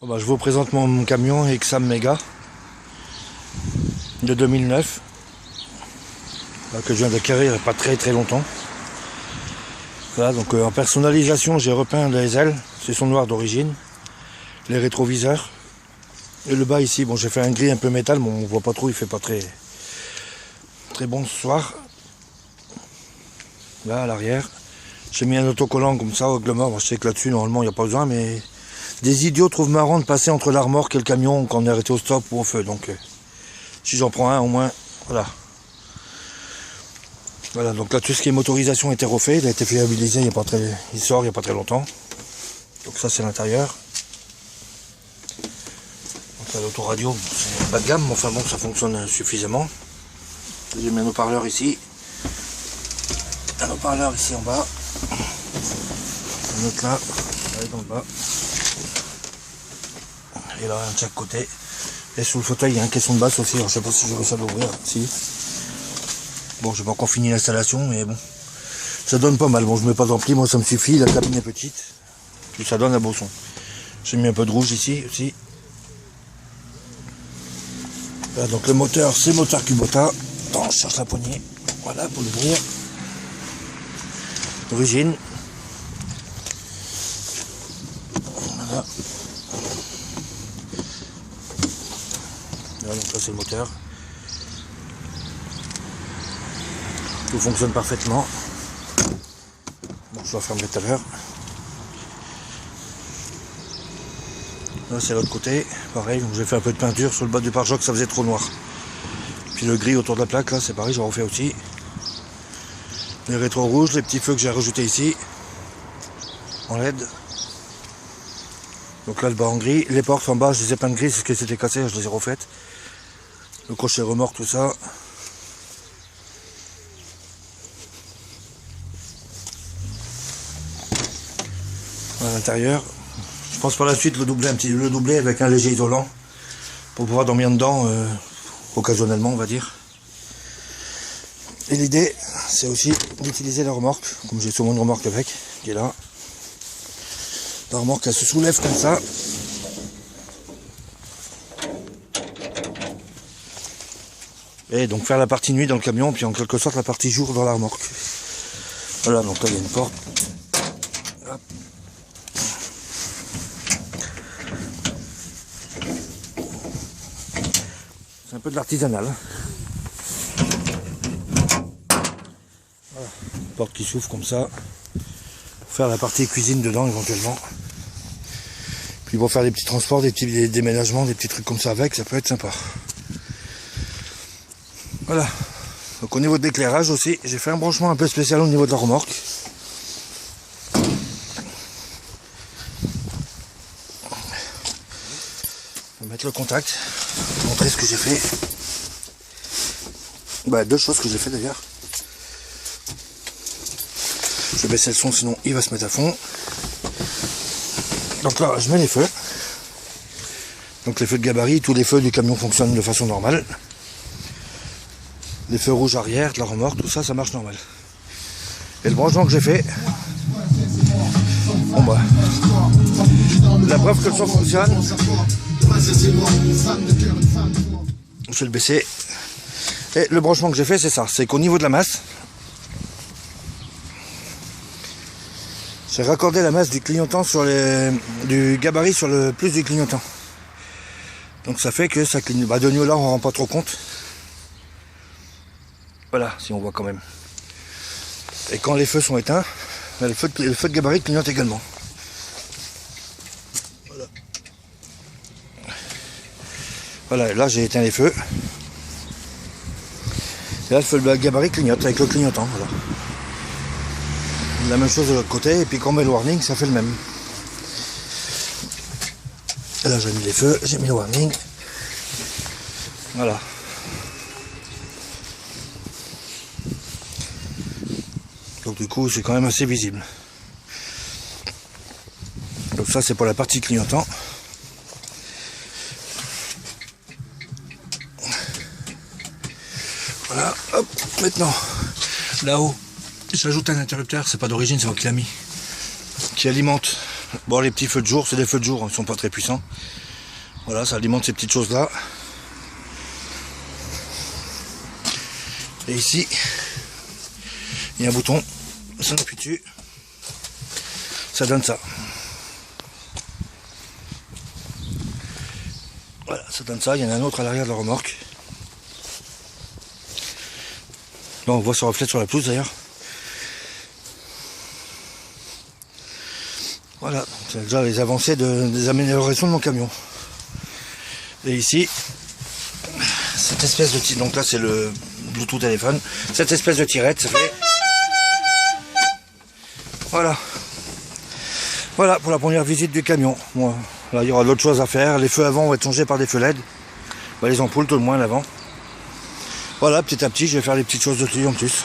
Bon bah, je vous présente mon camion Exam Mega de 2009 que je viens d'acquérir il n'y a pas très longtemps. Voilà, donc en personnalisation j'ai repeint les ailes, c'est son noir d'origine, les rétroviseurs et le bas ici. Bon, j'ai fait un gris un peu métal mais on voit pas trop, il fait pas très bon ce soir. Là à l'arrière j'ai mis un autocollant comme ça au Glomor. Bon, je sais que là-dessus normalement il n'y a pas besoin, mais des idiots trouvent marrant de passer entre la remorque et le camion quand on est arrêté au stop ou au feu. Donc si j'en prends un au moins, voilà. Voilà, donc là tout ce qui est motorisation a été refait, il a été fiabilisé il sort il n'y a pas très longtemps. Donc ça c'est l'intérieur. Donc là l'autoradio, c'est pas de gamme, mais enfin bon, ça fonctionne suffisamment. J'ai mis un haut-parleur ici. Un haut-parleur ici en bas. Un autre là, en bas. Et là, un de chaque côté. Et sous le fauteuil, il y a un caisson de basse aussi. Alors, je sais pas si j'aurai ça d'ouvrir. Si. Bon, j'ai pas encore fini l'installation, mais bon. Ça donne pas mal. Bon, je mets pas d'ampli, moi ça me suffit. La cabine est petite. Puis ça donne un beau son. J'ai mis un peu de rouge ici aussi. Voilà, donc le moteur, c'est moteur Kubota. Attends, je cherche la poignée. Voilà, pour l'ouvrir. Origine. Voilà. Voilà, donc là c'est le moteur. Tout fonctionne parfaitement. Bon, je dois fermer tout à l'heure. Là c'est l'autre côté, pareil, j'ai fait un peu de peinture sur le bas du pare-choc, ça faisait trop noir. Puis le gris autour de la plaque, là c'est pareil, j'en refais aussi. Les rétros rouges, les petits feux que j'ai rajoutés ici, en LED. Donc là le bas en gris, les portes en bas je les ai peintes gris, c'est ce qui s'était cassé, je les ai refaites. Le crochet remorque, tout ça. À l'intérieur, je pense par la suite le doubler avec un léger isolant pour pouvoir dormir dedans occasionnellement, on va dire. Et l'idée c'est aussi d'utiliser la remorque, comme j'ai souvent une remorque avec, qui est là. La remorque elle se soulève comme ça. Et donc faire la partie nuit dans le camion, puis en quelque sorte la partie jour dans la remorque. Voilà, donc là il y a une porte. Hop. C'est un peu de l'artisanal. Voilà. Une porte qui s'ouvre comme ça. Pour faire la partie cuisine dedans éventuellement. Puis pour faire des petits transports, des petits déménagements, des petits trucs comme ça avec, ça peut être sympa. Voilà. Donc au niveau de l'éclairage aussi, j'ai fait un branchement un peu spécial au niveau de la remorque. Je vais mettre le contact, montrer ce que j'ai fait. Bah, deux choses que j'ai fait d'ailleurs. Je vais baisser le son sinon il va se mettre à fond. Donc là je mets les feux. Donc les feux de gabarit, tous les feux du camion fonctionnent de façon normale. Les feux rouges arrière, de la remorque, tout ça, ça marche normal. Et le branchement que j'ai fait, bon bah, la preuve que le son fonctionne, je vais le baisser. Et le branchement que j'ai fait, c'est ça, c'est qu'au niveau de la masse, j'ai raccordé la masse du clignotant du gabarit sur le plus du clignotant. Donc ça fait que ça clignote. Bah, de nuit là, on ne rend pas trop compte. Voilà, si on voit quand même. Et quand les feux sont éteints, le feu de gabarit clignote également. Voilà. Voilà, là j'ai éteint les feux. Et là le feu de gabarit clignote avec le clignotant. Voilà. La même chose de l'autre côté, et puis quand on met le warning, ça fait le même. Et là j'ai mis les feux, j'ai mis le warning. Voilà. Donc du coup c'est quand même assez visible. Donc ça c'est pour la partie clignotant. Voilà, hop, maintenant là-haut j'ajoute un interrupteur, c'est pas d'origine, c'est moi qui l'ai mis, qui alimente Bon, les petits feux de jour, c'est des feux de jour, hein, ils sont pas très puissants. Voilà, ça alimente ces petites choses là. Et ici, il y a un bouton, ça appuie dessus, ça donne ça. Voilà, ça donne ça, il y en a un autre à l'arrière de la remorque. Là on voit ça reflète sur la pelouse d'ailleurs. Voilà, c'est déjà les avancées des améliorations de mon camion. Et ici, cette espèce de donc là c'est le Bluetooth téléphone, cette espèce de tirette, ça fait. Voilà. Voilà pour la première visite du camion. Bon, là il y aura d'autres choses à faire. Les feux avant vont être changés par des feux LED. Les ampoules tout le moins l'avant. Voilà, petit à petit je vais faire les petites choses de plus en plus.